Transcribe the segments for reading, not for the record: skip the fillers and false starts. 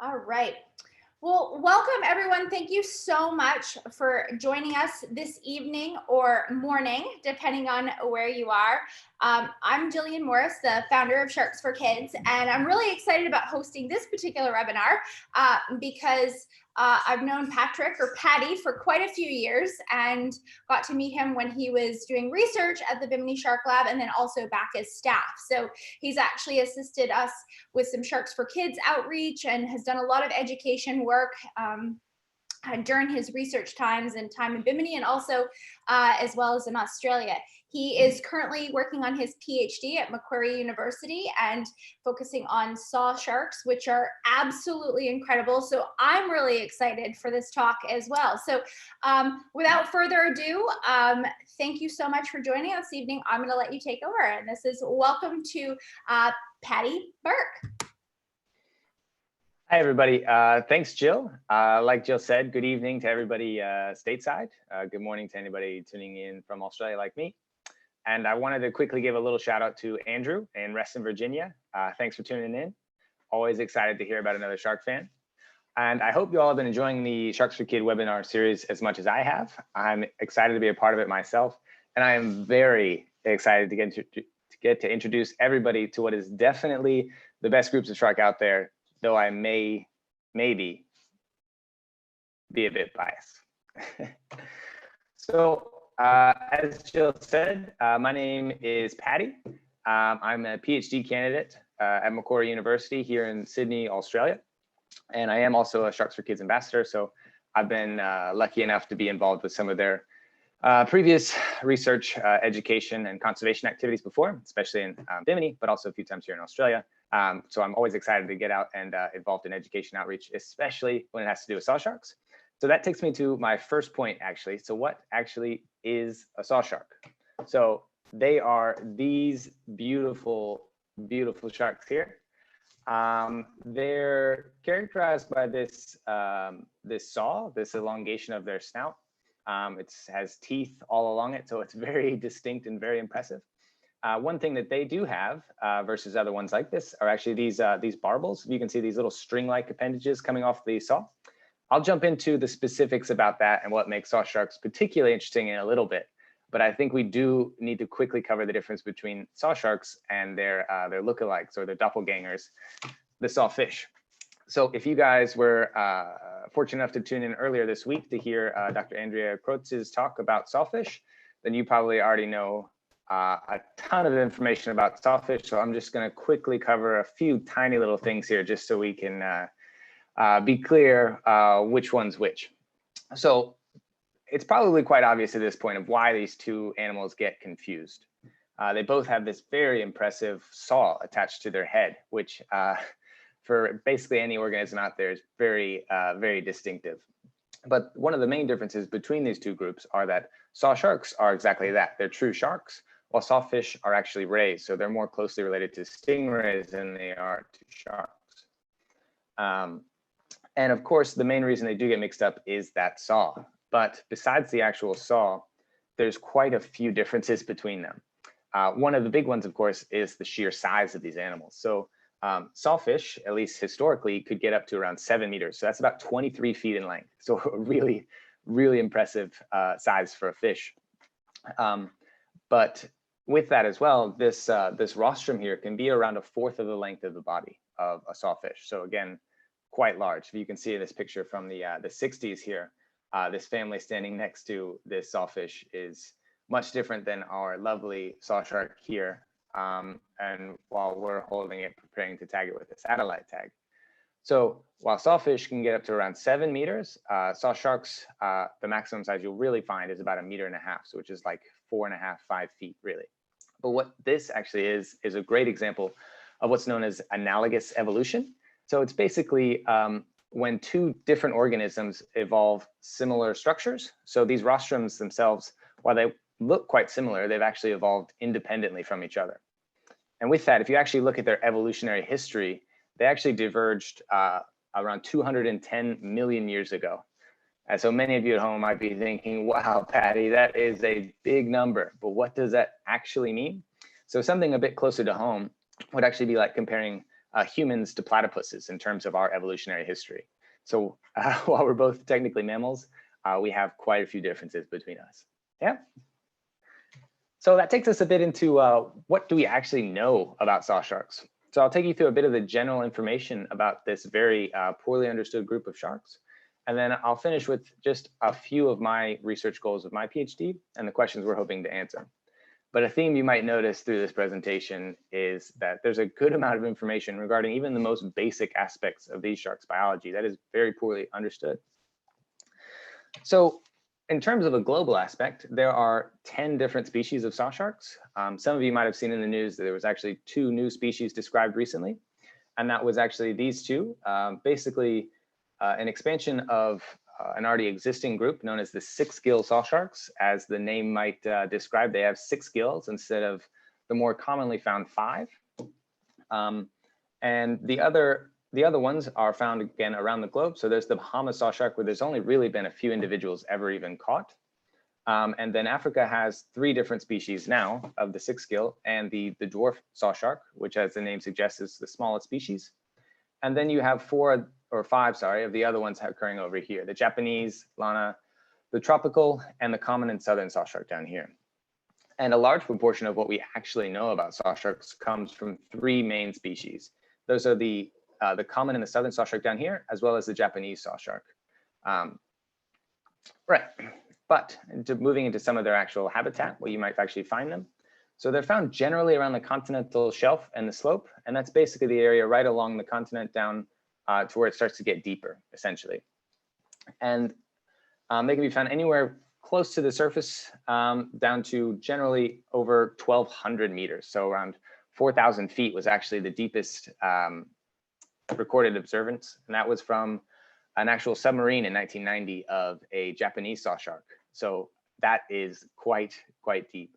All right. Well, welcome everyone. Thank you so much for joining us this evening or morning, depending on where you are. I'm Jillian Morris, the founder of Sharks for Kids, and I'm really excited about hosting this particular webinar because I've known Patrick, or Paddy, for quite a few years and got to meet him when he was doing research at the Bimini Shark Lab and then also back as staff. So he's actually assisted us with some Sharks for Kids outreach and has done a lot of education work during his research times and time in Bimini, and also as well as in Australia. He is currently working on his PhD at Macquarie University and focusing on Sawsharks, which are absolutely incredible. So I'm really excited for this talk as well. So without further ado, thank you so much for joining us this evening. I'm gonna let you take over. And this is welcome to Paddy Burke. Hi, everybody. Thanks, Jill. Like Jill said, good evening to everybody stateside. Good morning to anybody tuning in from Australia like me. And I wanted to quickly give a little shout out to Andrew in Reston, Virginia. Thanks for tuning in. Always excited to hear about another shark fan. And I hope you all have been enjoying the Sharks for Kid webinar series as much as I have. I'm excited to be a part of it myself. And I am very excited to get to introduce everybody to what is definitely the best groups of shark out there, though I maybe be a bit biased. So as Jill said, my name is Paddy. I'm a PhD candidate at Macquarie University here in Sydney, Australia. And I am also a Sharks for Kids ambassador. So I've been lucky enough to be involved with some of their previous research, education, and conservation activities before, especially in Bimini, but also a few times here in Australia. So I'm always excited to get out and involved in education outreach, especially when it has to do with saw sharks. So that takes me to my first point, actually. So what actually is a saw shark? So they are these beautiful, beautiful sharks here. They're characterized by this, this elongation of their snout. It has teeth all along it, so it's very distinct and very impressive. One thing that they do have versus other ones like this are actually these barbels. You can see these little string-like appendages coming off the saw. I'll jump into the specifics about that and what makes saw sharks particularly interesting in a little bit. But I think we do need to quickly cover the difference between saw sharks and their lookalikes or their doppelgangers, the sawfish. So if you guys were fortunate enough to tune in earlier this week to hear Dr. Andrea Krotz's talk about sawfish, then you probably already know a ton of information about sawfish. So I'm just going to quickly cover a few tiny little things here just so we can be clear which one's which. So it's probably quite obvious at this point of why these two animals get confused. They both have this very impressive saw attached to their head, which for basically any organism out there is very, very distinctive. But one of the main differences between these two groups are that saw sharks are exactly that. They're true sharks, while sawfish are actually rays. So they're more closely related to stingrays than they are to sharks. And of course, the main reason they do get mixed up is that saw. But besides the actual saw, there's quite a few differences between them. One of the big ones, of course, is the sheer size of these animals. So sawfish, at least historically, could get up to around 7 meters. So that's about 23 feet in length. So a really, really impressive size for a fish. But with that as well, this rostrum here can be around 1/4 of the length of the body of a sawfish. So again, quite large. If you can see this picture from the 60s here, this family standing next to this sawfish is much different than our lovely saw shark here. And while we're holding it, preparing to tag it with a satellite tag. So while sawfish can get up to around 7 meters, saw sharks, the maximum size you'll really find is about 1.5 meters, so which is like 4.5, 5 feet really. But what this actually is a great example of what's known as analogous evolution. So it's basically when two different organisms evolve similar structures. So these rostrums themselves, while they look quite similar, they've actually evolved independently from each other. And with that, if you actually look at their evolutionary history, they actually diverged around 210 million years ago. And so many of you at home might be thinking, wow, Paddy, that is a big number, but what does that actually mean? So something a bit closer to home would actually be like comparing humans to platypuses in terms of our evolutionary history. So while we're both technically mammals, we have quite a few differences between us. Yeah. So that takes us a bit into what do we actually know about saw sharks. So I'll take you through a bit of the general information about this very poorly understood group of sharks. And then I'll finish with just a few of my research goals of my PhD and the questions we're hoping to answer. But a theme you might notice through this presentation is that there's a good amount of information regarding even the most basic aspects of these sharks' biology that is very poorly understood. So in terms of a global aspect, there are 10 different species of saw sharks. Some of you might have seen in the news that there was actually 2 new species described recently. And that was actually these 2, basically an expansion of an already existing group known as the 6-gill sawsharks. As the name might describe, they have 6 gills instead of the more commonly found 5. And the other ones are found again around the globe. So there's the Bahamas sawshark, where there's only really been a few individuals ever even caught. And then Africa has 3 different species now of the 6-gill, and the dwarf sawshark, which, as the name suggests, is the smallest species. And then you have 4 or 5, sorry, of the other ones occurring over here: the Japanese Lana, the tropical, and the common and southern sawshark down here. And a large proportion of what we actually know about sawsharks comes from 3 main species. Those are the common and the southern sawshark down here, as well as the Japanese sawshark. Right, but moving into some of their actual habitat, where you might actually find them. So they're found generally around the continental shelf and the slope, and that's basically the area right along the continent down to where it starts to get deeper, essentially. And they can be found anywhere close to the surface down to generally over 1,200 meters. So around 4,000 feet was actually the deepest recorded observance, and that was from an actual submarine in 1990 of a Japanese sawshark. So that is quite deep.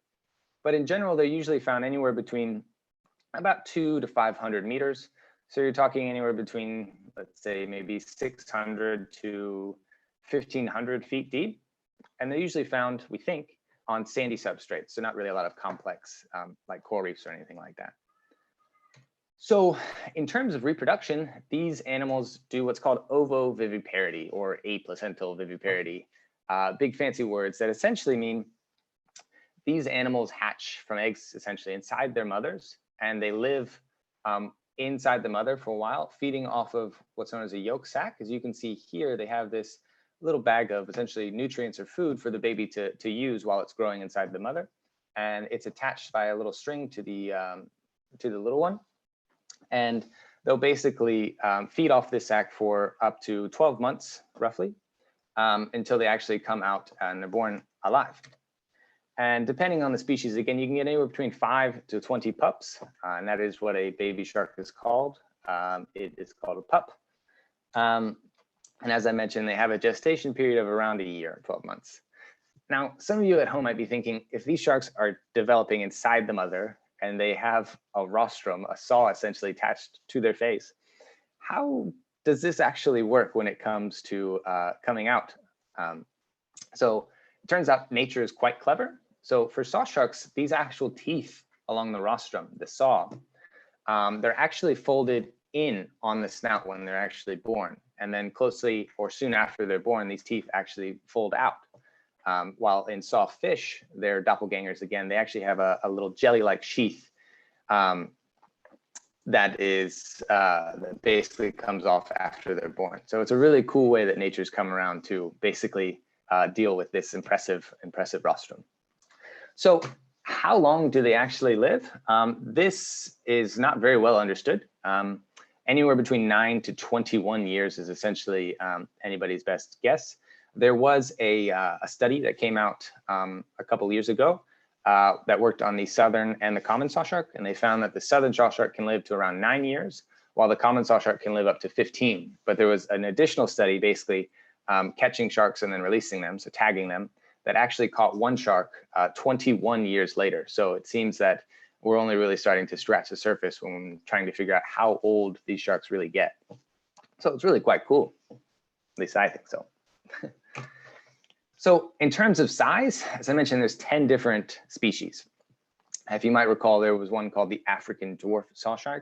But in general, they're usually found anywhere between about 200 to 500 meters. So you're talking anywhere between, let's say, maybe 600 to 1,500 feet deep. And they're usually found, we think, on sandy substrates. So not really a lot of complex, like coral reefs or anything like that. So in terms of reproduction, these animals do what's called ovoviviparity or aplacental viviparity. Big fancy words that essentially mean these animals hatch from eggs essentially inside their mothers, and they live inside the mother for a while, feeding off of what's known as a yolk sac. As you can see here, they have this little bag of essentially nutrients or food for the baby to use while it's growing inside the mother. And it's attached by a little string to the little one. And they'll basically feed off this sac for up to 12 months, roughly, until they actually come out and they're born alive. And depending on the species, again, you can get anywhere between 5 to 20 pups, and that is what a baby shark is called. It is called a pup. And as I mentioned, they have a gestation period of around a year, 12 months. Now, some of you at home might be thinking, if these sharks are developing inside the mother and they have a rostrum, a saw essentially attached to their face, how does this actually work when it comes to coming out? So it turns out nature is quite clever. So for saw sharks, these actual teeth along the rostrum, the saw, they're actually folded in on the snout when they're actually born. And then closely or soon after they're born, these teeth actually fold out. While in sawfish, they're doppelgangers again, they actually have a little jelly-like sheath that basically comes off after they're born. So it's a really cool way that nature's come around to basically deal with this impressive rostrum. So how long do they actually live? This is not very well understood. Anywhere between 9 to 21 years is essentially anybody's best guess. There was a study that came out a couple years ago that worked on the southern and the common sawshark, and they found that the southern sawshark can live to around 9 years, while the common sawshark can live up to 15. But there was an additional study basically catching sharks and then releasing them, so tagging them, that actually caught one shark 21 years later. So it seems that we're only really starting to scratch the surface when trying to figure out how old these sharks really get. So it's really quite cool. At least I think so. So in terms of size, as I mentioned, there's 10 different species. If you might recall, there was one called the African dwarf sawshark.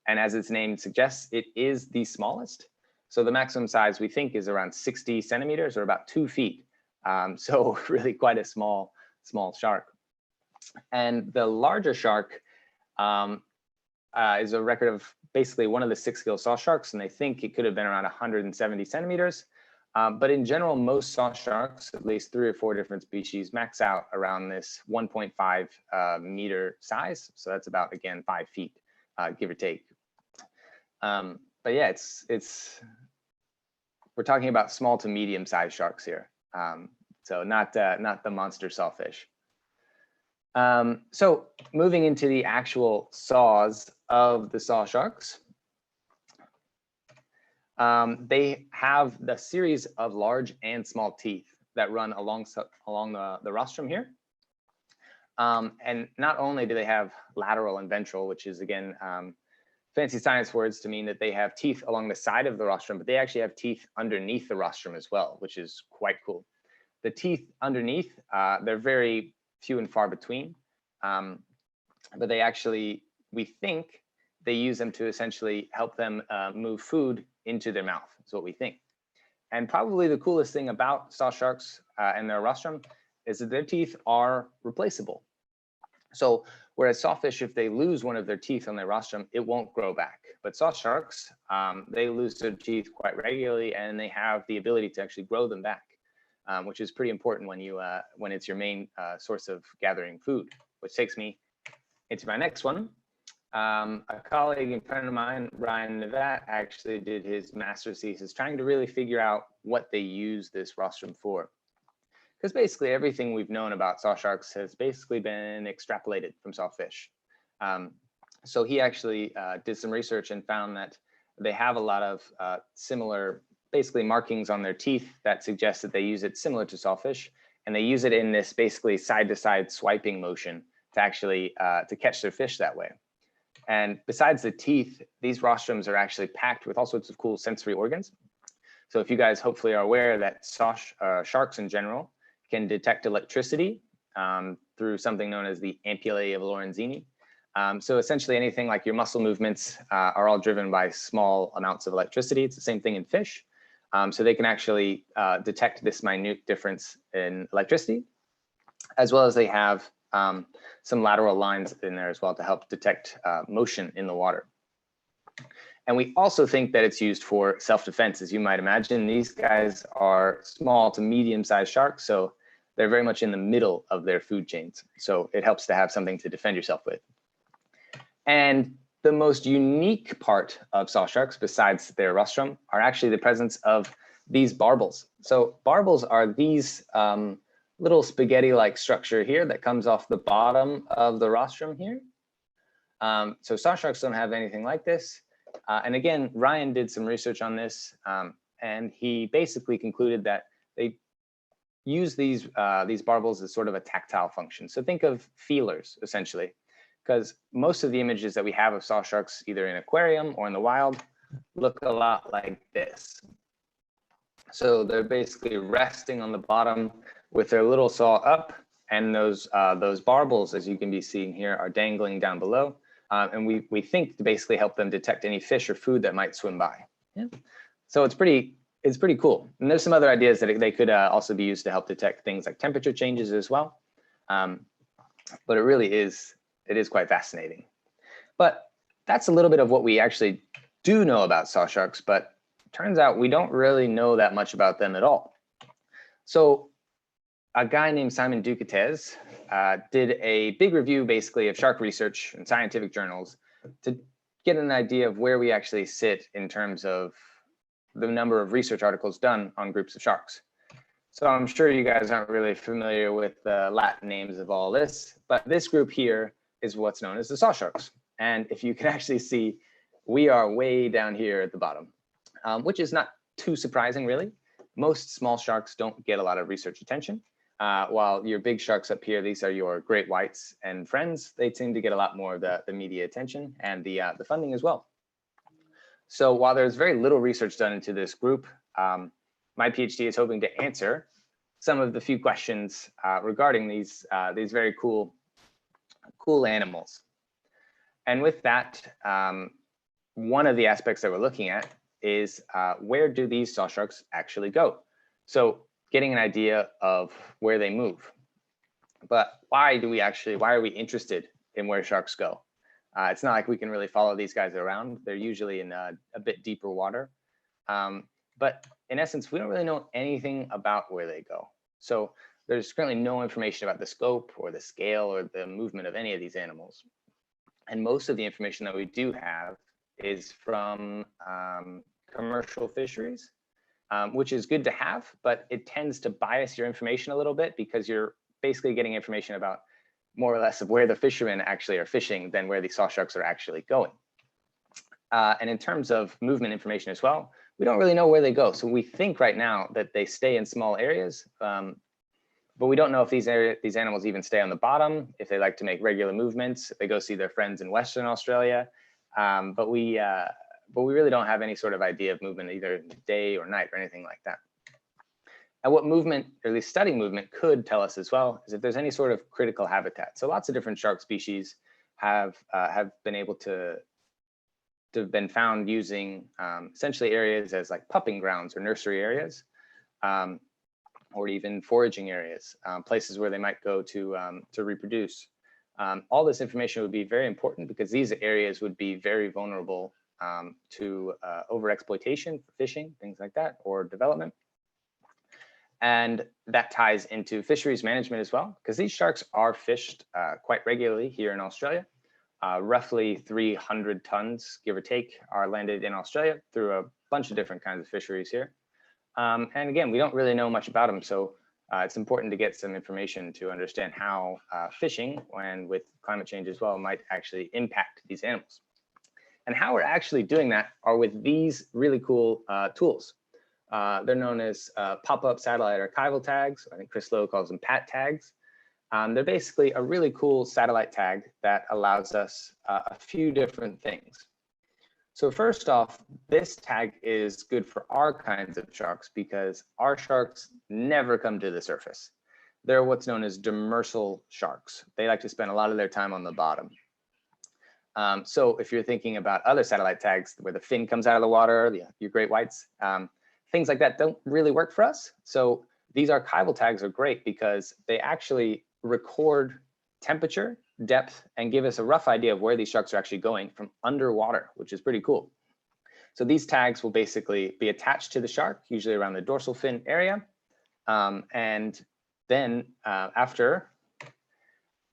And as its name suggests, it is the smallest. So the maximum size we think is around 60 centimeters or about 2 feet. So really quite a small shark. And the larger shark is a record of basically one of the 6-gill saw sharks, and they think it could have been around 170 centimeters. But in general, most saw sharks, at least 3 or 4 different species, max out around this 1.5 meter size. So that's about, again, 5 feet, give or take. But yeah, we're talking about small to medium sized sharks here. So not the monster sawfish. So moving into the actual saws of the saw sharks, they have the series of large and small teeth that run along the rostrum here. And not only do they have lateral and ventral, which is again fancy science words to mean that they have teeth along the side of the rostrum, but they actually have teeth underneath the rostrum as well, which is quite cool. The teeth underneath, they're very few and far between, but they actually, we think, they use them to essentially help them move food into their mouth, is what we think. And probably the coolest thing about saw sharks and their rostrum is that their teeth are replaceable. So whereas sawfish, if they lose one of their teeth on their rostrum, it won't grow back. But saw sharks, they lose their teeth quite regularly, and they have the ability to actually grow them back, which is pretty important when it's your main source of gathering food. Which takes me into my next one. A colleague and friend of mine, Ryan Nevat, actually did his master's thesis trying to really figure out what they use this rostrum for. Because basically everything we've known about saw sharks has basically been extrapolated from sawfish. So he actually did some research and found that they have a lot of similar, basically markings on their teeth that suggest that they use it similar to sawfish. And they use it in this basically side-to-side swiping motion to actually to catch their fish that way. And besides the teeth, these rostrums are actually packed with all sorts of cool sensory organs. So if you guys hopefully are aware that sharks in general can detect electricity through something known as the ampullae of Lorenzini. So essentially anything like your muscle movements are all driven by small amounts of electricity. It's the same thing in fish. So they can actually detect this minute difference in electricity, as well as they have some lateral lines in there as well to help detect motion in the water. And we also think that it's used for self-defense. As you might imagine, these guys are small to medium-sized sharks, so they're very much in the middle of their food chains. So it helps to have something to defend yourself with. And the most unique part of saw sharks, besides their rostrum, are actually the presence of these barbels. So barbels are these little spaghetti-like structure here that comes off the bottom of the rostrum here. So saw sharks don't have anything like this. And again, Ryan did some research on this, and he basically concluded that they use these barbels as sort of a tactile function. So think of feelers, essentially, because most of the images that we have of saw sharks, either in aquarium or in the wild, look a lot like this. So they're basically resting on the bottom with their little saw up, and those barbels, as you can be seeing here, are dangling down below. And we think to basically help them detect any fish or food that might swim by. Yeah. So it's pretty cool. And there's some other ideas that they could also be used to help detect things like temperature changes as well. But it really is, quite fascinating. But that's a little bit of what we actually do know about saw sharks, but turns out we don't really know that much about them at all. So a guy named Simon Ducates did a big review basically of shark research in scientific journals to get an idea of where we actually sit in terms of the number of research articles done on groups of sharks. So I'm sure you guys aren't really familiar with the Latin names of all this, but this group here is what's known as the Sawsharks. And if you can actually see, we are way down here at the bottom, which is not too surprising, really. Most small sharks don't get a lot of research attention, while your big sharks up here, these are your great whites and friends, they seem to get a lot more of the media attention and the funding as well. So while there's very little research done into this group, my PhD is hoping to answer some of the few questions regarding these very cool cool animals. And with that, one of the aspects that we're looking at is where do these saw sharks actually go? So getting an idea of where they move. But why are we interested in where sharks go? It's not like we can really follow these guys around. They're usually in a bit deeper water. But in essence, we don't really know anything about where they go. So there's currently no information about the scope or the scale or the movement of any of these animals. And most of the information that we do have is from commercial fisheries, which is good to have, but it tends to bias your information a little bit because you're basically getting information about more or less of where the fishermen actually are fishing than where the saw sharks are actually going. And in terms of movement information as well, we don't really know where they go. So we think right now that they stay in small areas, but we don't know if these animals even stay on the bottom, if they like to make regular movements, if they go see their friends in Western Australia. But we really don't have any sort of idea of movement either day or night or anything like that. And what movement, or at least studying movement, could tell us as well is if there's any sort of critical habitat. So lots of different shark species have been able to have been found using essentially areas as like pupping grounds or nursery areas, or even foraging areas, places where they might go to reproduce. All this information would be very important because these areas would be very vulnerable to overexploitation for fishing, things like that, or development. And that ties into fisheries management as well, because these sharks are fished quite regularly here in Australia. Roughly 300 tons, give or take, are landed in Australia through a bunch of different kinds of fisheries here. And again, we don't really know much about them, so it's important to get some information to understand how fishing, and with climate change as well, might actually impact these animals. And how we're actually doing that are with these really cool tools. They're known as pop-up satellite archival tags. I think Chris Lowe calls them PAT tags. They're basically a really cool satellite tag that allows us a few different things. So first off, this tag is good for our kinds of sharks because our sharks never come to the surface. They're what's known as demersal sharks. They like to spend a lot of their time on the bottom. So if you're thinking about other satellite tags where the fin comes out of the water, your great whites, things like that don't really work for us. So these archival tags are great because they actually record temperature, depth, and give us a rough idea of where these sharks are actually going from underwater, which is pretty cool. So these tags will basically be attached to the shark, usually around the dorsal fin area. And then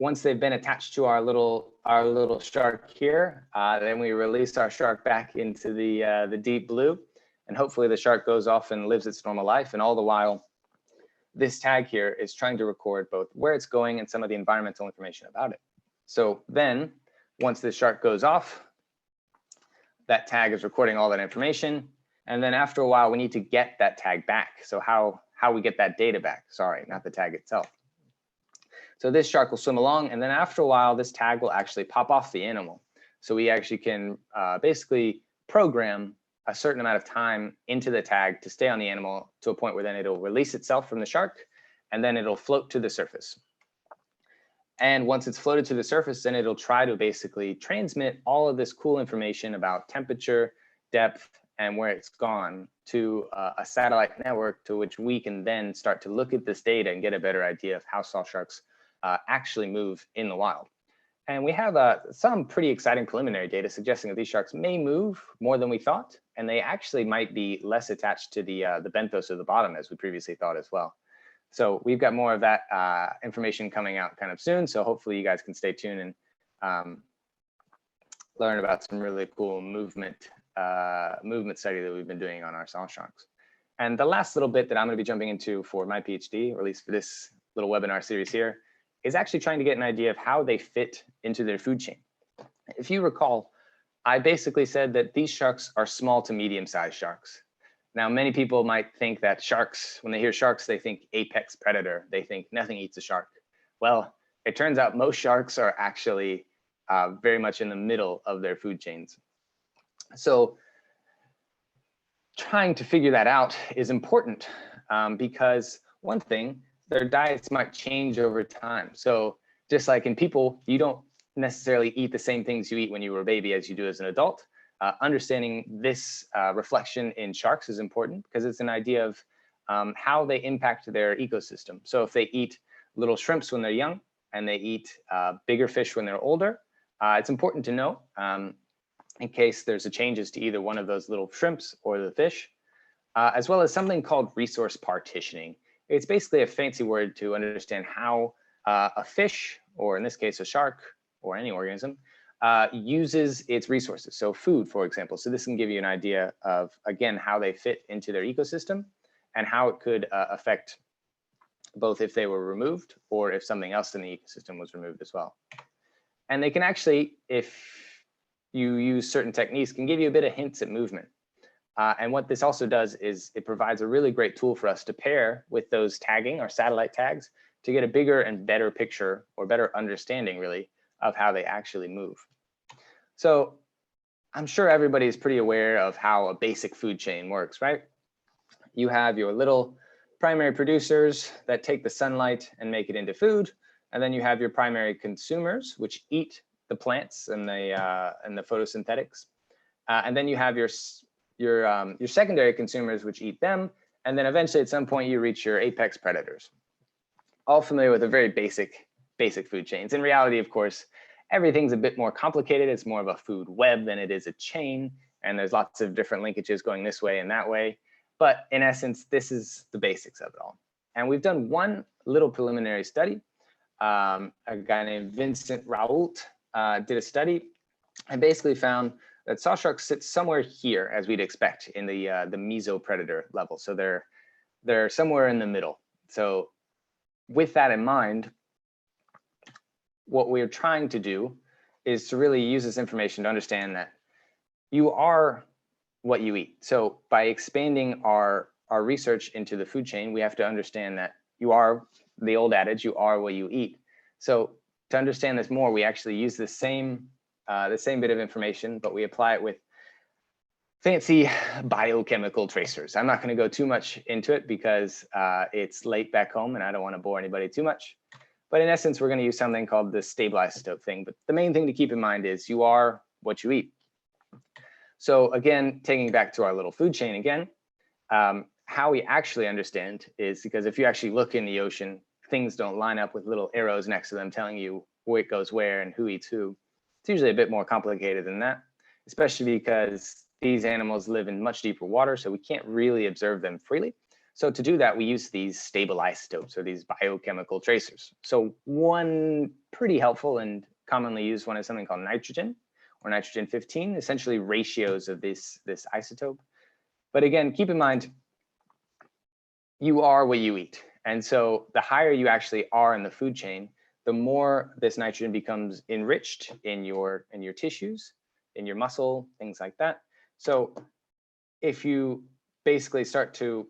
once they've been attached to our little shark here, then we release our shark back into the deep blue. And hopefully the shark goes off and lives its normal life. And all the while, this tag here is trying to record both where it's going and some of the environmental information about it. So then once the shark goes off, that tag is recording all that information. And then after a while, we need to get that tag back. So how we get that data back, sorry, not the tag itself. So this shark will swim along, and then after a while, this tag will actually pop off the animal. So we actually can basically program a certain amount of time into the tag to stay on the animal to a point where then it'll release itself from the shark, and then it'll float to the surface. And once it's floated to the surface, then it'll try to basically transmit all of this cool information about temperature, depth, and where it's gone to a satellite network to which we can then start to look at this data and get a better idea of how saw sharks actually move in the wild. And we have some pretty exciting preliminary data suggesting that these sharks may move more than we thought, and they actually might be less attached to the benthos of the bottom as we previously thought as well. So we've got more of that information coming out kind of soon. So hopefully you guys can stay tuned and learn about some really cool movement study that we've been doing on our Sawsharks. And the last little bit that I'm going to be jumping into for my PhD, or at least for this little webinar series here, is actually trying to get an idea of how they fit into their food chain. If you recall, I basically said that these sharks are small to medium-sized sharks. Now, many people might think that sharks, when they hear sharks, they think apex predator. They think nothing eats a shark. Well, it turns out most sharks are actually very much in the middle of their food chains. So trying to figure that out is important because one thing, their diets might change over time. So just like in people, you don't necessarily eat the same things you eat when you were a baby as you do as an adult. Understanding this reflection in sharks is important because it's an idea of how they impact their ecosystem. So if they eat little shrimps when they're young and they eat bigger fish when they're older, it's important to know in case there's a changes to either one of those little shrimps or the fish, as well as something called resource partitioning. It's basically a fancy word to understand how a fish, or in this case, a shark or any organism, uses its resources. So food, for example. So this can give you an idea of, again, how they fit into their ecosystem and how it could affect both if they were removed or if something else in the ecosystem was removed as well. And they can actually, if you use certain techniques, can give you a bit of hints at movement. And what this also does is it provides a really great tool for us to pair with those tagging or satellite tags to get a bigger and better picture or better understanding really of how they actually move. So I'm sure everybody is pretty aware of how a basic food chain works, right? You have your little primary producers that take the sunlight and make it into food. And then you have your primary consumers, which eat the plants and the photosynthetics. And then you have your secondary consumers, which eat them. And then eventually at some point you reach your apex predators. All familiar with a very basic food chains. In reality, of course, everything's a bit more complicated. It's more of a food web than it is a chain. And there's lots of different linkages going this way and that way. But in essence, this is the basics of it all. And we've done one little preliminary study. A guy named Vincent Raoult did a study and basically found that sawsharks sit somewhere here, as we'd expect, in the mesopredator level. So they're somewhere in the middle. So with that in mind, what we're trying to do is to really use this information to understand that you are what you eat. So by expanding our research into the food chain, we have to understand that you are, the old adage, you are what you eat. So to understand this more, we actually use the same bit of information, but we apply it with fancy biochemical tracers. I'm not going to go too much into it because it's late back home and I don't want to bore anybody too much. But in essence, we're going to use something called the stable isotope thing. But the main thing to keep in mind is you are what you eat. So again, taking back to our little food chain again, how we actually understand is because if you actually look in the ocean, things don't line up with little arrows next to them telling you what goes where and who eats who. It's usually a bit more complicated than that, especially because these animals live in much deeper water, so we can't really observe them freely. So to do that, we use these stable isotopes or these biochemical tracers. So one pretty helpful and commonly used one is something called nitrogen or nitrogen 15, essentially ratios of this isotope. But again, keep in mind, you are what you eat. And so the higher you actually are in the food chain, the more this nitrogen becomes enriched in your tissues, in your muscle, things like that. So if you basically start to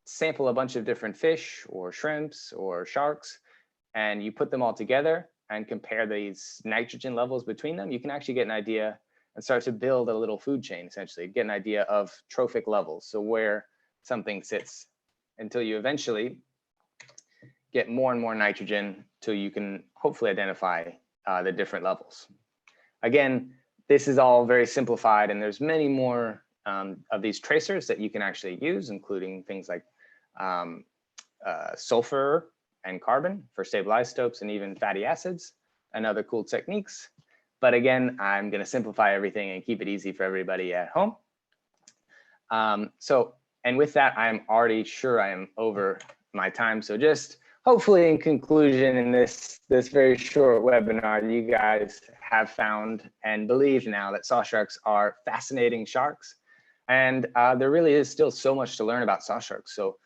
sample a bunch of different fish or shrimps or sharks, and you put them all together and compare these nitrogen levels between them, you can actually get an idea and start to build a little food chain, essentially, get an idea of trophic levels. So where something sits until you eventually get more and more nitrogen till you can hopefully identify the different levels. Again, this is all very simplified and there's many more of these tracers that you can actually use, including things like sulfur and carbon for stable isotopes and even fatty acids and other cool techniques. But again, I'm going to simplify everything and keep it easy for everybody at home. And with that, I'm already sure I am over my time. So just hopefully in conclusion in this very short webinar, you guys have found and believe now that sawsharks are fascinating sharks. And there really is still so much to learn about sawsharks. So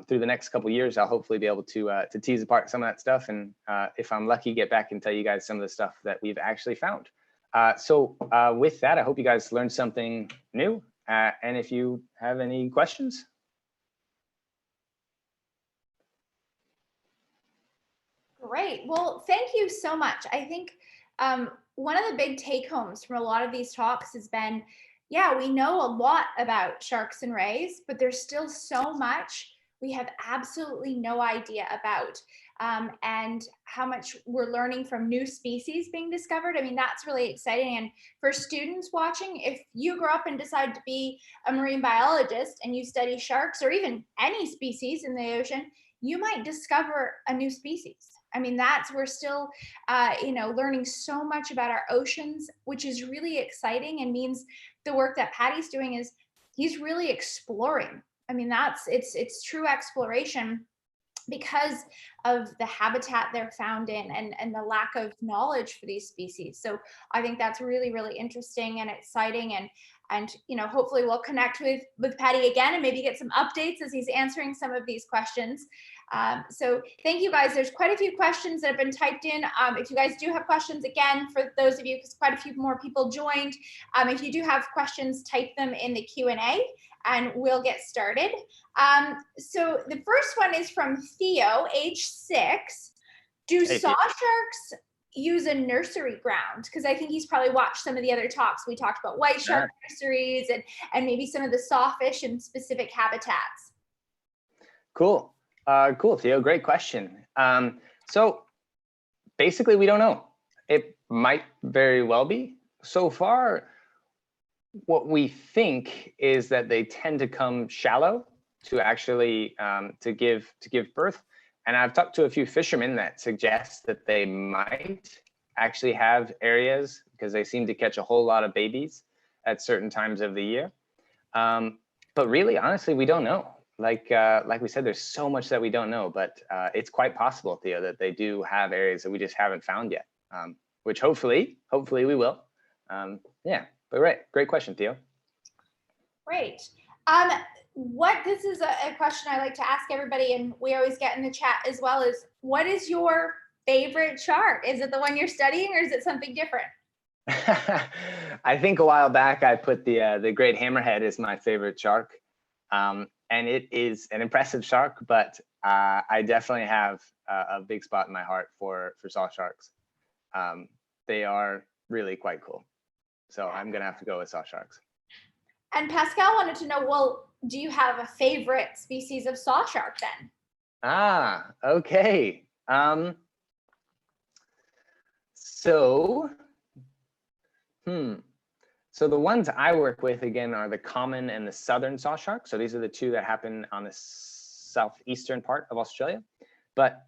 through the next couple of years, I'll hopefully be able to tease apart some of that stuff. And if I'm lucky, get back and tell you guys some of the stuff that we've actually found. With that, I hope you guys learned something new. And if you have any questions. Great. Well, thank you so much. I think one of the big take homes from a lot of these talks has been, yeah, we know a lot about sharks and rays, but there's still so much we have absolutely no idea about. and how much we're learning from new species being discovered. I mean, that's really exciting. And for students watching, if you grow up and decide to be a marine biologist and you study sharks or even any species in the ocean, you might discover a new species. I mean, we're still, learning so much about our oceans, which is really exciting and means the work that Paddy's doing is he's really exploring. I mean, it's true exploration because of the habitat they're found in and the lack of knowledge for these species. So I think that's really, really interesting and exciting. And hopefully we'll connect with Paddy again and maybe get some updates as he's answering some of these questions. So thank you guys. There's quite a few questions that have been typed in. If you guys do have questions, again, for those of you, because quite a few more people joined, if you do have questions, type them in the Q&A and we'll get started. So the first one is from Theo, age 6. Do Sawsharks use a nursery ground? Because I think he's probably watched some of the other talks. We talked about white shark nurseries and maybe some of the sawfish in specific habitats. Cool. Cool, Theo. Great question. So basically, we don't know. It might very well be. So far, what we think is that they tend to come shallow to actually to give birth. And I've talked to a few fishermen that suggest that they might actually have areas because they seem to catch a whole lot of babies at certain times of the year. But really, honestly, we don't know. Like we said, there's so much that we don't know, but it's quite possible, Theo, that they do have areas that we just haven't found yet, which hopefully we will. Yeah, but right, great question, Theo. Great. This is a question I like to ask everybody, and we always get in the chat as well, is what is your favorite shark? Is it the one you're studying or is it something different? I think a while back I put the great hammerhead as my favorite shark. And it is an impressive shark, but I definitely have a big spot in my heart for Sawsharks. They are really quite cool. So I'm gonna have to go with Sawsharks. And Pascal wanted to know, well, do you have a favorite species of sawshark then? Ah, okay. So the ones I work with, again, are the common and the southern sawshark. So these are the two that happen on the southeastern part of Australia. But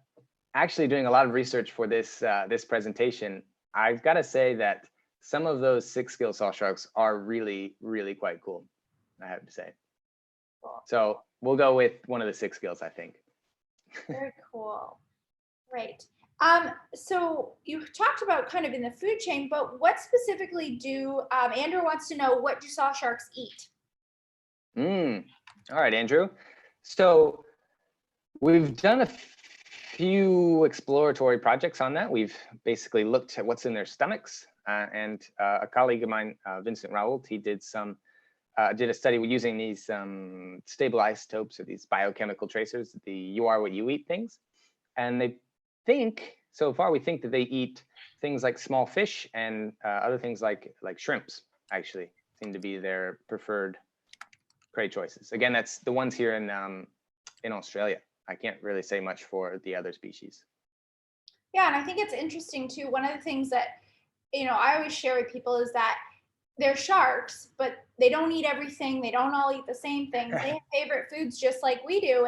actually doing a lot of research for this presentation, I've got to say that some of those 6-gill sawsharks are really, really quite cool, I have to say. Cool. So we'll go with one of the 6 gills, I think. Very cool. Great. So you talked about kind of in the food chain, but what specifically do, Andrew wants to know, what do sawsharks eat? All right, Andrew. So we've done a few exploratory projects on that. We've basically looked at what's in their stomachs, and a colleague of mine, Vincent Raoult, he did a study using these stable isotopes or these biochemical tracers, the you are what you eat things. And they think, so far we think that they eat things like small fish and other things like shrimps, actually seem to be their preferred prey choices. Again, that's the ones here in Australia. I can't really say much for the other species. Yeah, and I think it's interesting too. One of the things that, I always share with people is that they're sharks, but they don't eat everything. They don't all eat the same things. They have favorite foods just like we do.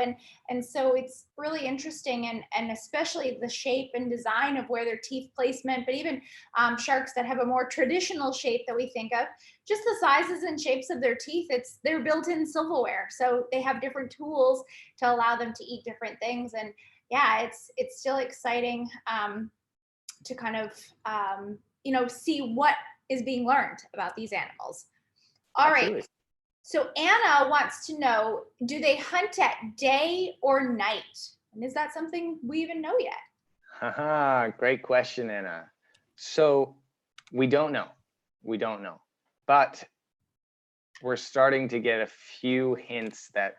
And so it's really interesting, and especially the shape and design of where their teeth placement, but even sharks that have a more traditional shape that we think of, just the sizes and shapes of their teeth, they're built-in silverware. So they have different tools to allow them to eat different things. And yeah, it's still exciting to kind of, see what is being learned about these animals. All right. So Anna wants to know, do they hunt at day or night? And is that something we even know yet? Haha, great question, Anna. So we don't know. We don't know. But we're starting to get a few hints that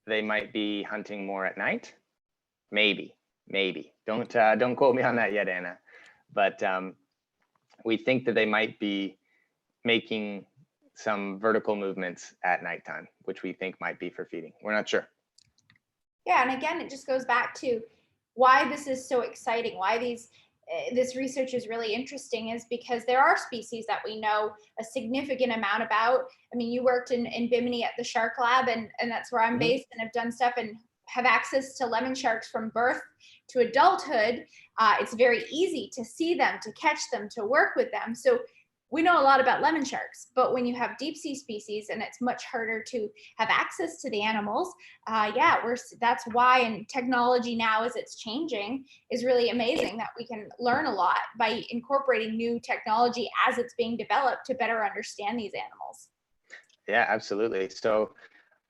they might be hunting more at night. Maybe. Don't quote me on that yet, Anna. But we think that they might be making some vertical movements at nighttime, which we think might be for feeding. We're not sure. Yeah, and again, it just goes back to, why this is so exciting, why this research is really interesting, is because there are species that we know a significant amount about. I mean, you worked in Bimini at the Shark Lab, and that's where I'm based, and have done stuff and have access to lemon sharks from birth to adulthood. It's very easy to see them, to catch them, to work with them. So we know a lot about lemon sharks, but when you have deep sea species and it's much harder to have access to the animals, that's why, and technology now as it's changing is really amazing, that we can learn a lot by incorporating new technology as it's being developed to better understand these animals. Yeah, absolutely. So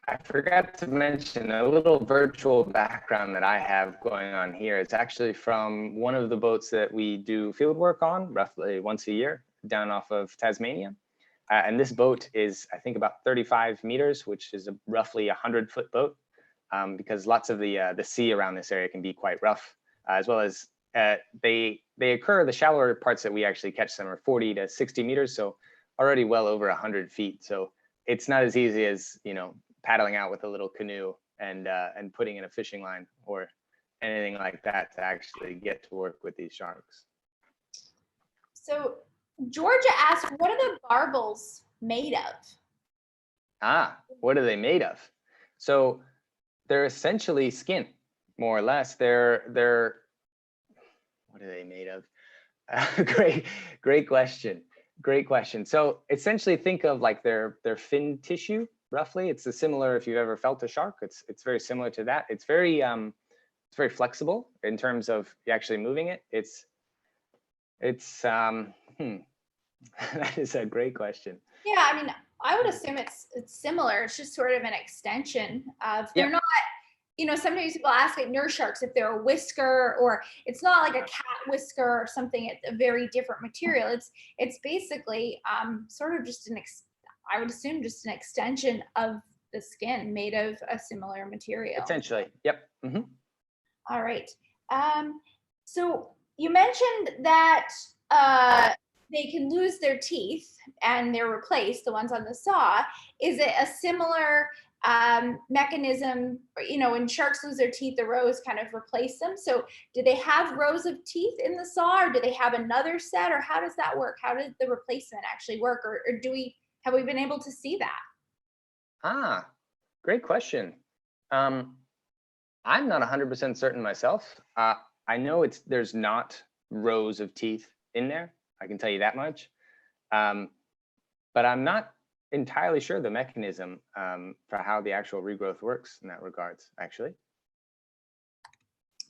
I forgot to mention a little virtual background that I have going on here. It's actually from one of the boats that we do field work on roughly once a year down off of Tasmania. And this boat is, I think, about 35 meters, which is a roughly 100-foot boat, because lots of the sea around this area can be quite rough, as well as they occur, the shallower parts that we actually catch them are 40 to 60 meters, so already well over 100 feet. So it's not as easy as, you know, paddling out with a little canoe and putting in a fishing line or anything like that to actually get to work with these sharks. So Georgia asked, what are the barbels made of? What are they made of? So they're essentially skin, more or less. They're what are they made of? Great question. Great question. So essentially think of like their fin tissue, roughly. It's similar, if you've ever felt a shark, it's very similar to that. It's very flexible in terms of actually moving it. That is a great question. Yeah, I mean, I would assume it's similar. It's just sort of an extension of, they're not, you know, sometimes people ask like nurse sharks if they're a whisker, or it's not like a cat whisker or something. It's a very different material. It's basically sort of just I would assume just an extension of the skin made of a similar material. Essentially, yep. All right. So you mentioned that they can lose their teeth and they're replaced, the ones on the saw. Is it a similar mechanism? You know, when sharks lose their teeth, the rows kind of replace them. So do they have rows of teeth in the saw, or do they have another set, or how does that work? How does the replacement actually work, or have we been able to see that? Great question. I'm not 100% certain myself. I know there's not rows of teeth in there. I can tell you that much. But I'm not entirely sure the mechanism for how the actual regrowth works in that regards, actually.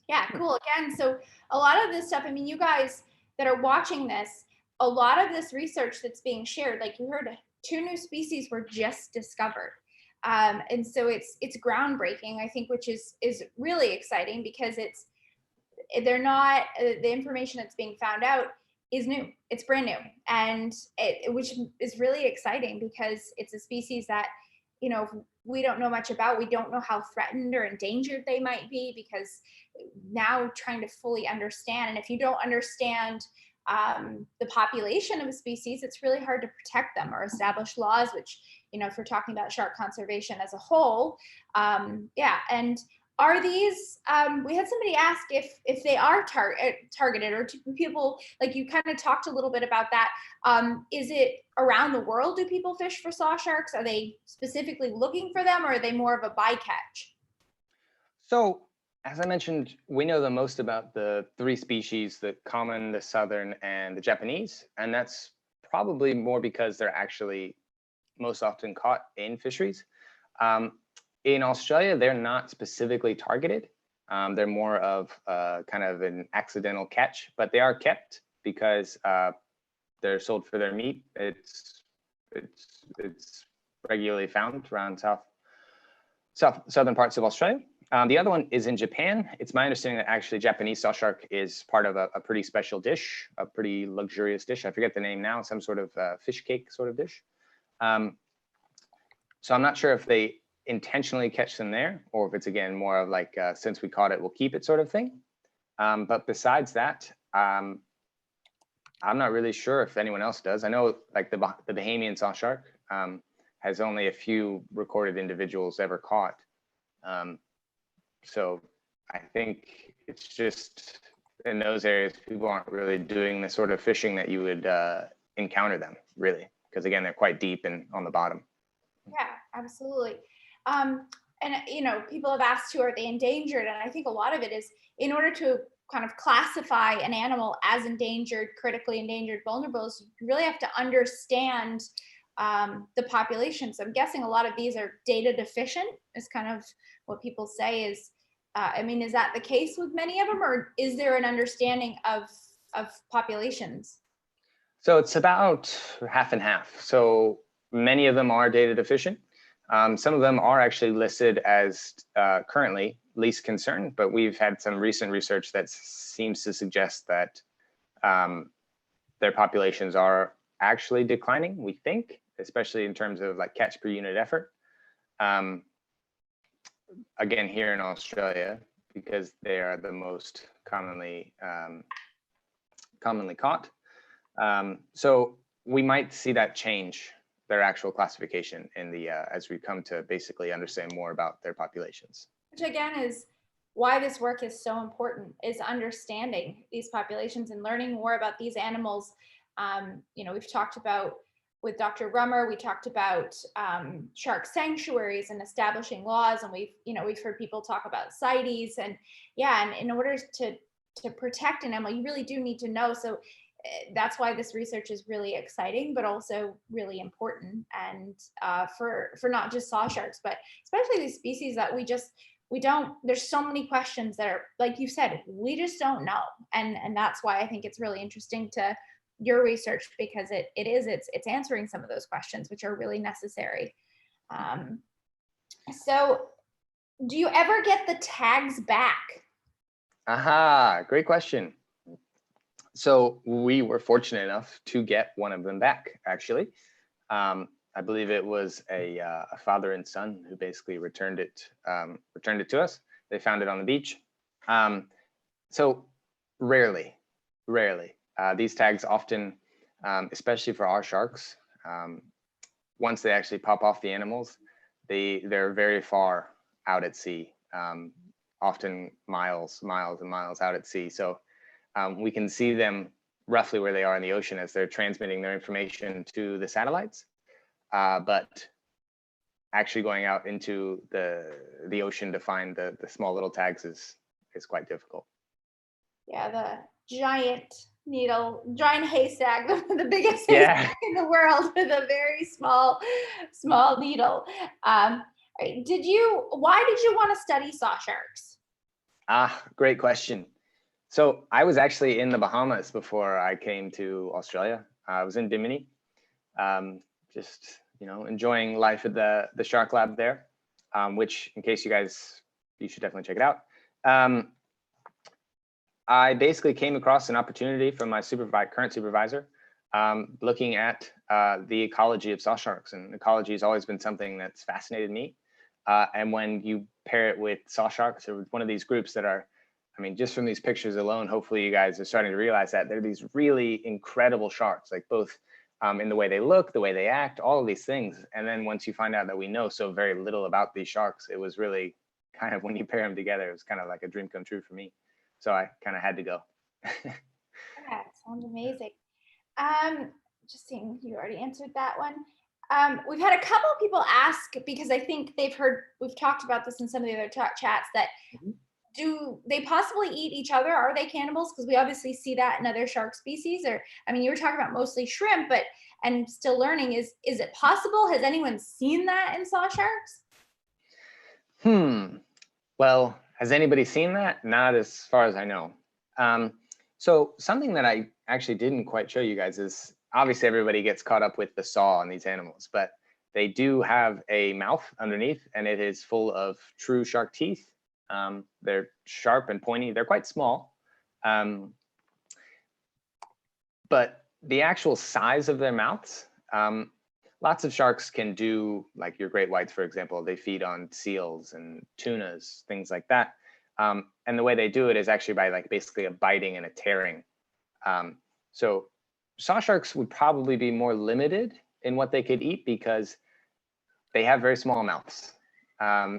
Yeah, cool. Again, so a lot of this stuff, I mean, you guys that are watching this, a lot of this research that's being shared, like you heard, 2 new species were just discovered. And so it's groundbreaking, I think, which is really exciting, because they're not, the information that's being found out is new. It's brand new, and which is really exciting, because it's a species that, you know, we don't know much about. We don't know how threatened or endangered they might be, because now trying to fully understand, and if you don't understand the population of a species, it's really hard to protect them or establish laws, which, you know, if we're talking about shark conservation as a whole, and are these, we had somebody ask if they are targeted, or to people, like you kind of talked a little bit about that. Is it around the world, do people fish for saw sharks? Are they specifically looking for them, or are they more of a bycatch? So as I mentioned, we know the most about the 3 species, the common, the southern, and the Japanese. And that's probably more because they're actually most often caught in fisheries. In Australia, they're not specifically targeted. They're more of kind of an accidental catch, but they are kept because they're sold for their meat. It's regularly found around southern parts of Australia. The other one is in Japan. It's my understanding that actually Japanese sawshark is part of a pretty special dish, a pretty luxurious dish. I forget the name now, some sort of fish cake sort of dish. So I'm not sure if they intentionally catch them there, or if it's, again, more of like, since we caught it, we'll keep it sort of thing. But besides that, I'm not really sure if anyone else does. I know like the Bahamian sawshark has only a few recorded individuals ever caught. So I think it's just in those areas, people aren't really doing the sort of fishing that you would encounter them, really, because again, they're quite deep and on the bottom. Yeah, absolutely. And you know, people have asked who are they endangered, and I think a lot of it is in order to kind of classify an animal as endangered, critically endangered, vulnerable, you really have to understand the population. So I'm guessing a lot of these are data deficient, is kind of what people say is, I mean, is that the case with many of them, or is there an understanding of populations? So it's about half and half. So many of them are data deficient. Some of them are actually listed as currently least concern, but we've had some recent research that seems to suggest that their populations are actually declining, we think, especially in terms of like catch per unit effort. Again, here in Australia, because they are the most commonly caught. So we might see that change their actual classification in the as we come to basically understand more about their populations. Which again is why this work is so important, is understanding these populations and learning more about these animals. You know, we've talked about with Dr. Rummer, we talked about shark sanctuaries and establishing laws, and we've heard people talk about CITES, and yeah, and in order to protect an animal, you really do need to know. So that's why this research is really exciting, but also really important, and for not just saw sharks, but especially these species that we don't, there's so many questions that are, like you said, we just don't know, and that's why I think it's really interesting to your research, because it's answering some of those questions, which are really necessary. So do you ever get the tags back? Aha, great question. So we were fortunate enough to get one of them back, actually. I believe it was a father and son who basically returned it to us. They found it on the beach. So rarely. These tags often, especially for our sharks, once they actually pop off the animals, they're very far out at sea, often miles and miles out at sea. So we can see them roughly where they are in the ocean as they're transmitting their information to the satellites. But actually going out into the ocean to find the small little tags is quite difficult. Yeah, the giant haystack, the biggest Yeah. haystack in the world with a very small needle. Why did you want to study saw sharks? Great question. So I was actually in the Bahamas before I came to Australia. I was in Bimini, just enjoying life at the Shark Lab there, which, in case you should definitely check it out. I basically came across an opportunity from my current supervisor, looking at the ecology of saw sharks, and ecology has always been something that's fascinated me. And when you pair it with saw sharks, or one of these groups that are, I mean, just from these pictures alone, hopefully you guys are starting to realize that they're these really incredible sharks, like both in the way they look, the way they act, all of these things. And then once you find out that we know so very little about these sharks, it was really kind of, when you pair them together, it was kind of like a dream come true for me. So I kind of had to go. Yeah, sounds amazing. Just seeing, you already answered that one. We've had a couple of people ask, because I think we've talked about this in some of the other chats, that do they possibly eat each other? Are they cannibals? Because we obviously see that in other shark species. Or, I mean, you were talking about mostly shrimp, and still learning, is it possible? Has anyone seen that in saw sharks? Well, has anybody seen that? Not as far as I know. So something that I actually didn't quite show you guys is, obviously everybody gets caught up with the saw on these animals, but they do have a mouth underneath, and it is full of true shark teeth. They're sharp and pointy. They're quite small. But the actual size of their mouths, lots of sharks can do, like your great whites, for example, they feed on seals and tunas, things like that. And the way they do it is actually by basically a biting and a tearing. So saw sharks would probably be more limited in what they could eat because they have very small mouths.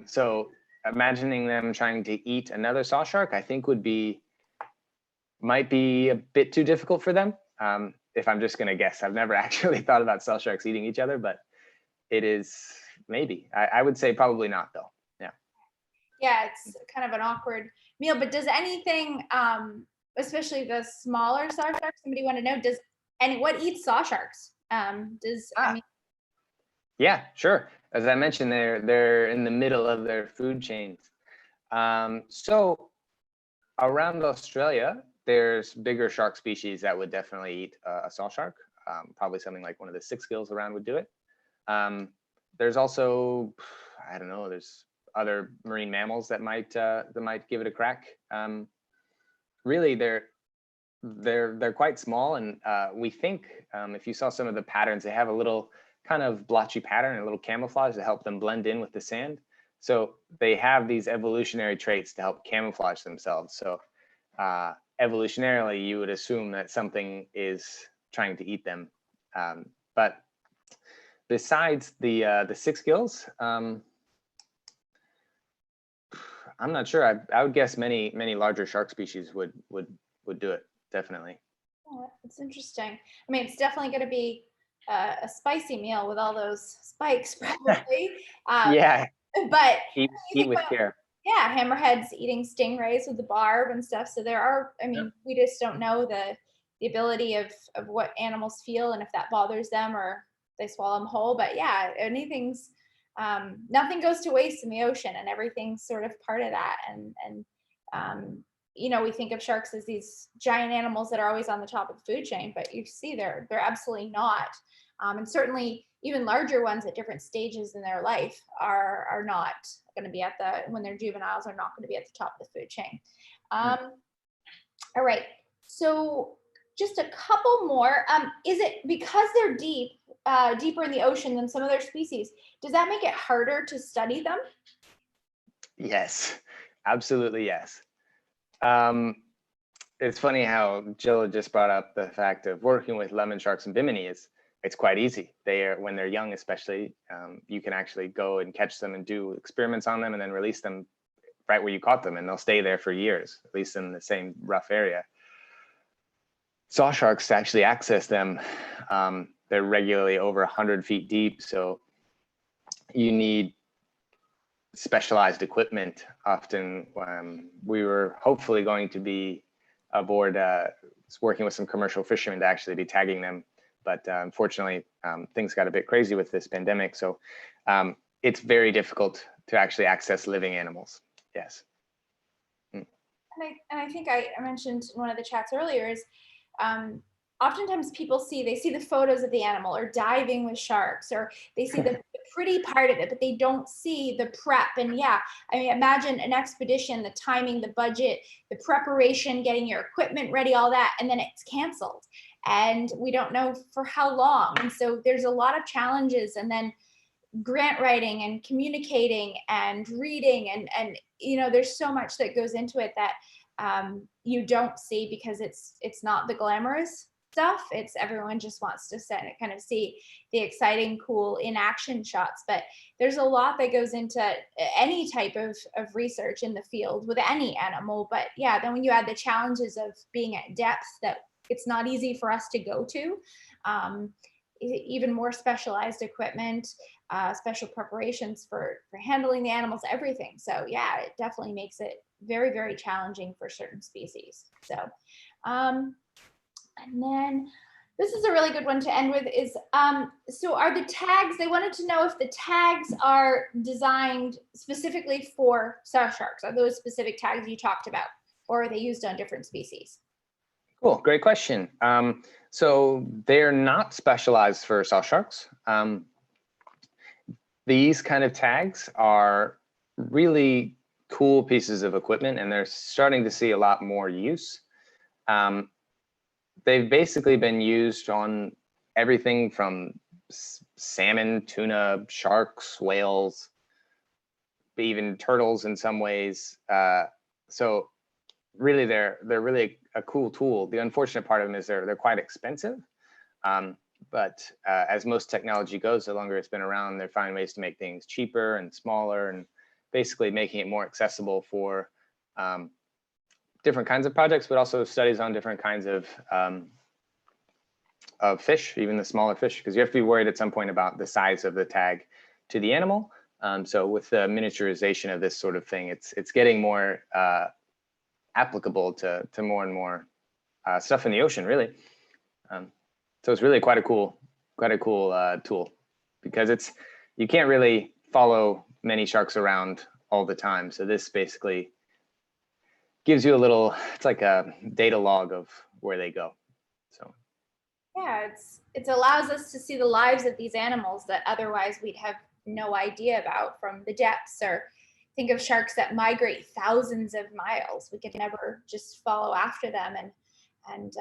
So imagining them trying to eat another saw shark, I think might be a bit too difficult for them. If I'm just going to guess, I've never actually thought about saw sharks eating each other, but it is maybe. I would say probably not, though. Yeah. Yeah, it's kind of an awkward meal. But does anything, especially the smaller saw sharks, somebody want to know? What eats saw sharks? Yeah, sure. As I mentioned, they're in the middle of their food chains. So around Australia, there's bigger shark species that would definitely eat a saw shark. Probably something like one of the 6 gills around would do it. There's also, I don't know, there's other marine mammals that might give it a crack. Really, they're quite small, and we think if you saw some of the patterns, they have a little kind of blotchy pattern, a little camouflage to help them blend in with the sand. So they have these evolutionary traits to help camouflage themselves. So evolutionarily, you would assume that something is trying to eat them. But besides the 6 gills, I'm not sure. I would guess many larger shark species would do it, definitely. Oh, it's interesting. I mean, it's definitely going to be a spicy meal with all those spikes, probably. Yeah. But eat with care. Yeah, hammerheads eating stingrays with the barb and stuff. So there are, I mean, we just don't know the ability of what animals feel and if that bothers them or they swallow them whole. But yeah, anything's nothing goes to waste in the ocean, and everything's sort of part of that. And you know, we think of sharks as these giant animals that are always on the top of the food chain, but you see they're absolutely not. And certainly even larger ones at different stages in their life are not going to be when they're juveniles, are not going to be at the top of the food chain. All right, so just a couple more. Is it because they're deeper in the ocean than some other species, does that make it harder to study them? Yes, absolutely yes. It's funny how Jill just brought up the fact of working with lemon sharks and bimini. It's quite easy. When they're young, especially, you can actually go and catch them and do experiments on them and then release them right where you caught them, and they'll stay there for years, at least in the same rough area. Saw sharks, to actually access them, they're regularly over 100 feet deep, so you need specialized equipment. Often we were hopefully going to be aboard working with some commercial fishermen to actually be tagging them, but unfortunately things got a bit crazy with this pandemic, so it's very difficult to actually access living animals. Yes. And I think I mentioned in one of the chats earlier is oftentimes people see the photos of the animal or diving with sharks, or they see the pretty part of it, but they don't see the prep. And yeah, I mean, imagine an expedition, the timing, the budget, the preparation, getting your equipment ready, all that, and then it's canceled. And we don't know for how long. And so there's a lot of challenges. And then grant writing and communicating and reading and you know, there's so much that goes into it that you don't see because it's not the glamorous stuff. It's everyone just wants to kind of see the exciting, cool in-action shots. But there's a lot that goes into any type of research in the field with any animal. But yeah, then when you add the challenges of being at depth that it's not easy for us to go to, even more specialized equipment, special preparations for handling the animals, everything. So yeah, it definitely makes it very, very challenging for certain species. So, and then this is a really good one to end with is, so are the tags, they wanted to know if the tags are designed specifically for Sawsharks. Are those specific tags you talked about, or are they used on different species? Cool, great question. So they're not specialized for Sawsharks. These kind of tags are really cool pieces of equipment, and they're starting to see a lot more use. They've basically been used on everything from salmon, tuna, sharks, whales, even turtles in some ways. So really, they're really a cool tool. The unfortunate part of them is they're quite expensive. But as most technology goes, the longer it's been around, they're finding ways to make things cheaper and smaller and basically making it more accessible for different kinds of projects, but also studies on different kinds of fish, even the smaller fish, because you have to be worried at some point about the size of the tag to the animal. So with the miniaturization of this sort of thing, it's getting more applicable to more and more stuff in the ocean, really. So it's really quite a cool tool, because you can't really follow many sharks around all the time. So this basically gives you it's like a data log of where they go. So yeah, it allows us to see the lives of these animals that otherwise we'd have no idea about from the depths. Or think of sharks that migrate thousands of miles. We could never just follow after them. And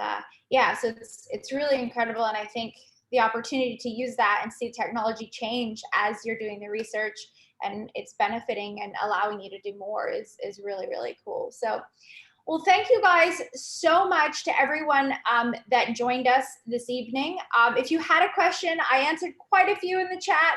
yeah, so it's really incredible. And I think the opportunity to use that and see technology change as you're doing the research and it's benefiting and allowing you to do more is really, really cool. So, well, thank you guys so much to everyone that joined us this evening. If you had a question, I answered quite a few in the chat.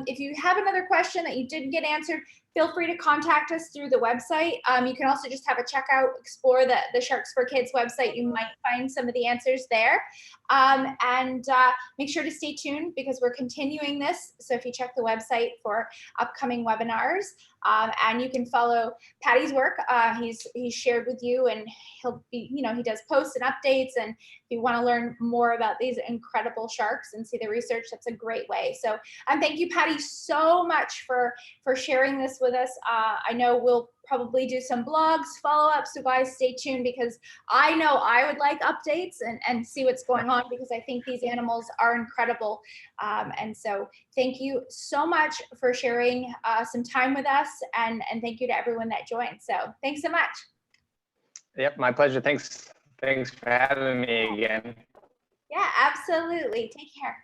If you have another question that you didn't get answered, feel free to contact us through the website. You can also just have a checkout, explore the Sharks for Kids website. You might find some of the answers there. And make sure to stay tuned because we're continuing this. So if you check the website for upcoming webinars, and you can follow Paddy's work. He's shared with you, and he'll be, he does posts and updates. And if you want to learn more about these incredible sharks and see the research, that's a great way. So thank you, Paddy, so much for sharing this with us. I know we'll probably do some blogs, follow-ups, so guys stay tuned because I know I would like updates and see what's going on because I think these animals are incredible. And so thank you so much for sharing some time with us, and thank you to everyone that joined. So thanks so much. Yep, my pleasure. Thanks for having me again. Yeah, absolutely. Take care.